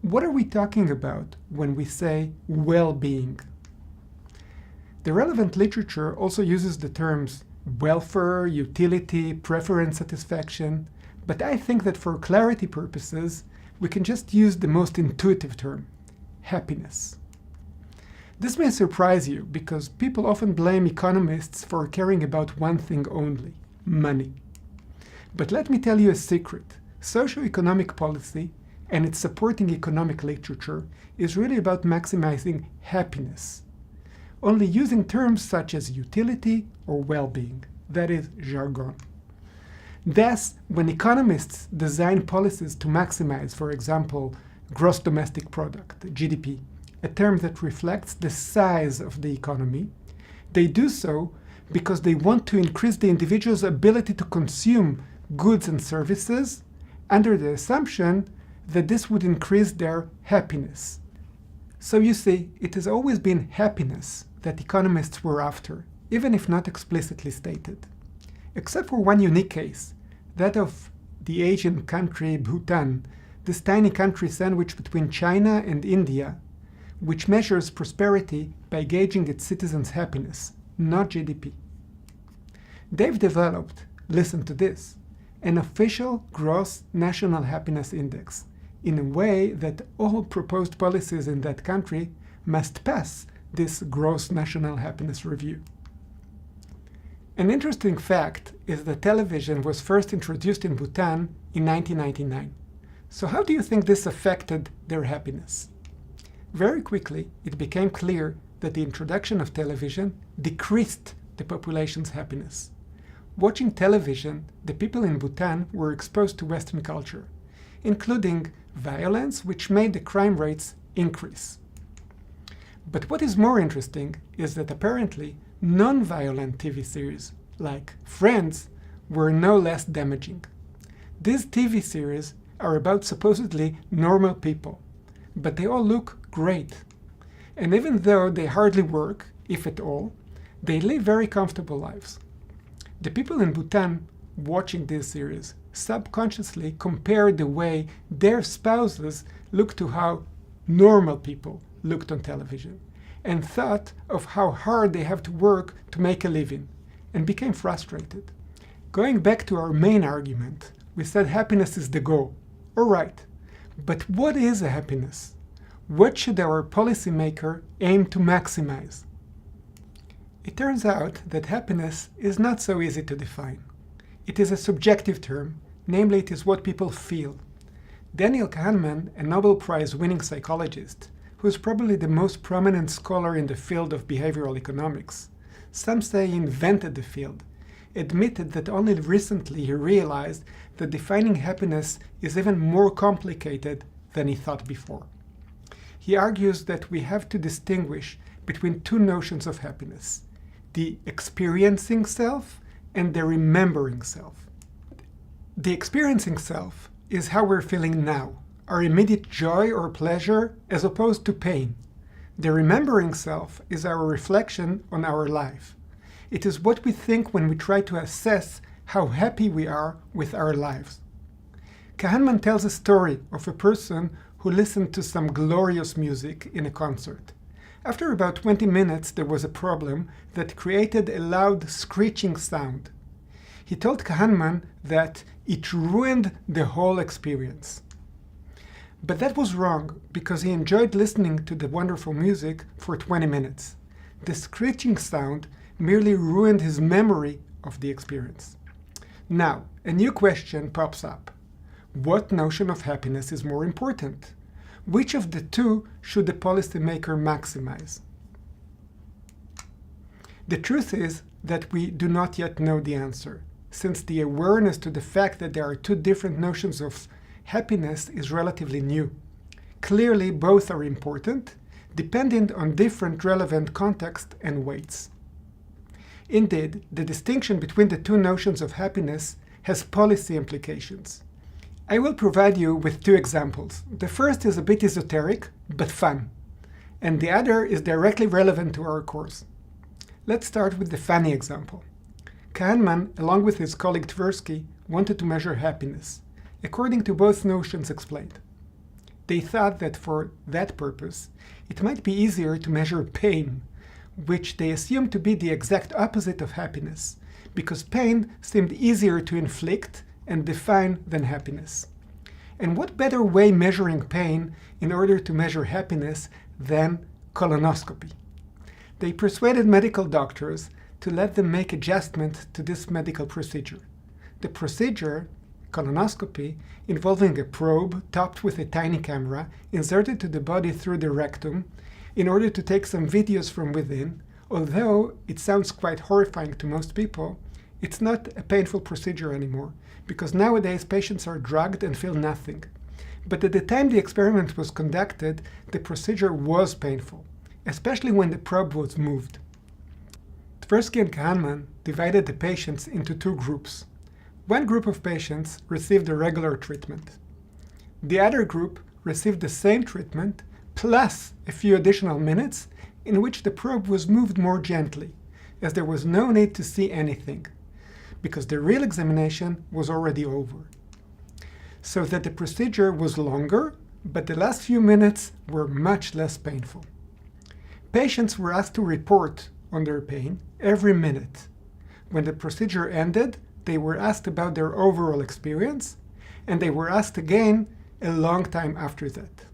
what are we talking about when we say well-being? The relevant literature also uses the terms welfare, utility, preference satisfaction, but I think that for clarity purposes, we can just use the most intuitive term, happiness. This may surprise you because people often blame economists for caring about one thing only, money. But let me tell you a secret. Socioeconomic policy and its supporting economic literature is really about maximizing happiness, only using terms such as utility or well-being, that is jargon. Thus, when economists design policies to maximize, for example, gross domestic product, GDP, a term that reflects the size of the economy, they do so because they want to increase the individual's ability to consume goods and services under the assumption that this would increase their happiness. So you see, it has always been happiness that economists were after, even if not explicitly stated. Except for one unique case, that of the Asian country Bhutan, this tiny country sandwiched between China and India, which measures prosperity by gauging its citizens' happiness, not GDP. They've developed, listen to this, an official gross national happiness index, in a way that all proposed policies in that country must pass this gross national happiness review. An interesting fact is that television was first introduced in Bhutan in 1999. So how do you think this affected their happiness? Very quickly, it became clear that the introduction of television decreased the population's happiness. Watching television, the people in Bhutan were exposed to Western culture, including violence, which made the crime rates increase. But what is more interesting is that apparently non-violent TV series, like Friends, were no less damaging. These TV series are about supposedly normal people, but they all look great. And even though they hardly work, if at all, they live very comfortable lives. The people in Bhutan watching this series subconsciously compare the way their spouses look to how normal people looked on television, and thought of how hard they have to work to make a living, and became frustrated. Going back to our main argument, we said happiness is the goal. All right, but what is a happiness? What should our policymaker aim to maximize? It turns out that happiness is not so easy to define. It is a subjective term, namely it is what people feel. Daniel Kahneman, a Nobel Prize-winning psychologist, who is probably the most prominent scholar in the field of behavioral economics, some say he invented the field, admitted that only recently he realized that defining happiness is even more complicated than he thought before. He argues that we have to distinguish between two notions of happiness, the experiencing self and the remembering self. The experiencing self is how we're feeling now, our immediate joy or pleasure as opposed to pain. The remembering self is our reflection on our life. It is what we think when we try to assess how happy we are with our lives. Kahneman tells a story of a person who listened to some glorious music in a concert. After about 20 minutes, there was a problem that created a loud screeching sound. He told Kahneman that it ruined the whole experience. But that was wrong, because he enjoyed listening to the wonderful music for 20 minutes. The screeching sound merely ruined his memory of the experience. Now, a new question pops up. What notion of happiness is more important? Which of the two should the policymaker maximize? The truth is that we do not yet know the answer, since the awareness to the fact that there are two different notions of happiness is relatively new. Clearly, both are important, dependent on different relevant context and weights. Indeed, the distinction between the two notions of happiness has policy implications. I will provide you with two examples. The first is a bit esoteric, but fun, and the other is directly relevant to our course. Let's start with the funny example. Kahneman, along with his colleague Tversky, wanted to measure happiness, according to both notions explained. They thought that for that purpose, it might be easier to measure pain, which they assumed to be the exact opposite of happiness, because pain seemed easier to inflict and define than happiness. And what better way measuring pain in order to measure happiness than colonoscopy? They persuaded medical doctors to let them make adjustment to this medical procedure. The procedure, colonoscopy, involving a probe topped with a tiny camera inserted to the body through the rectum in order to take some videos from within. Although it sounds quite horrifying to most people, it's not a painful procedure anymore, because nowadays patients are drugged and feel nothing. But at the time the experiment was conducted, the procedure was painful, especially when the probe was moved. Tversky and Kahneman divided the patients into two groups. One group of patients received a regular treatment. The other group received the same treatment plus a few additional minutes in which the probe was moved more gently, as there was no need to see anything, because the real examination was already over. So that the procedure was longer, but the last few minutes were much less painful. Patients were asked to report on their pain every minute. When the procedure ended, they were asked about their overall experience, and they were asked again a long time after that.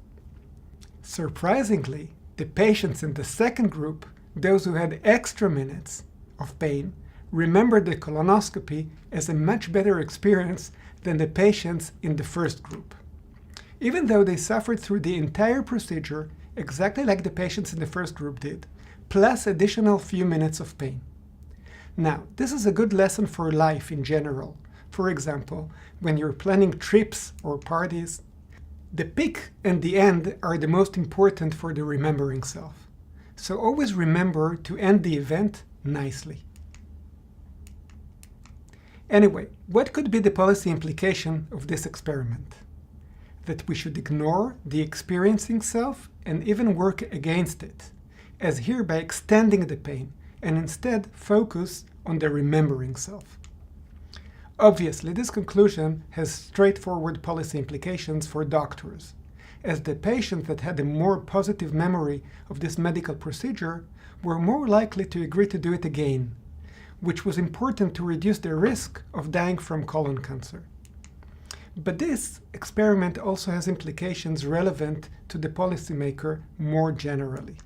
Surprisingly, the patients in the second group, those who had extra minutes of pain, remembered the colonoscopy as a much better experience than the patients in the first group, even though they suffered through the entire procedure exactly like the patients in the first group did, plus additional few minutes of pain. Now, this is a good lesson for life in general. For example, when you're planning trips or parties, the peak and the end are the most important for the remembering self. So always remember to end the event nicely. Anyway, what could be the policy implication of this experiment? That we should ignore the experiencing self and even work against it, as here by extending the pain, and instead focus on the remembering self. Obviously, this conclusion has straightforward policy implications for doctors, as the patients that had a more positive memory of this medical procedure were more likely to agree to do it again, which was important to reduce the risk of dying from colon cancer. But this experiment also has implications relevant to the policymaker more generally.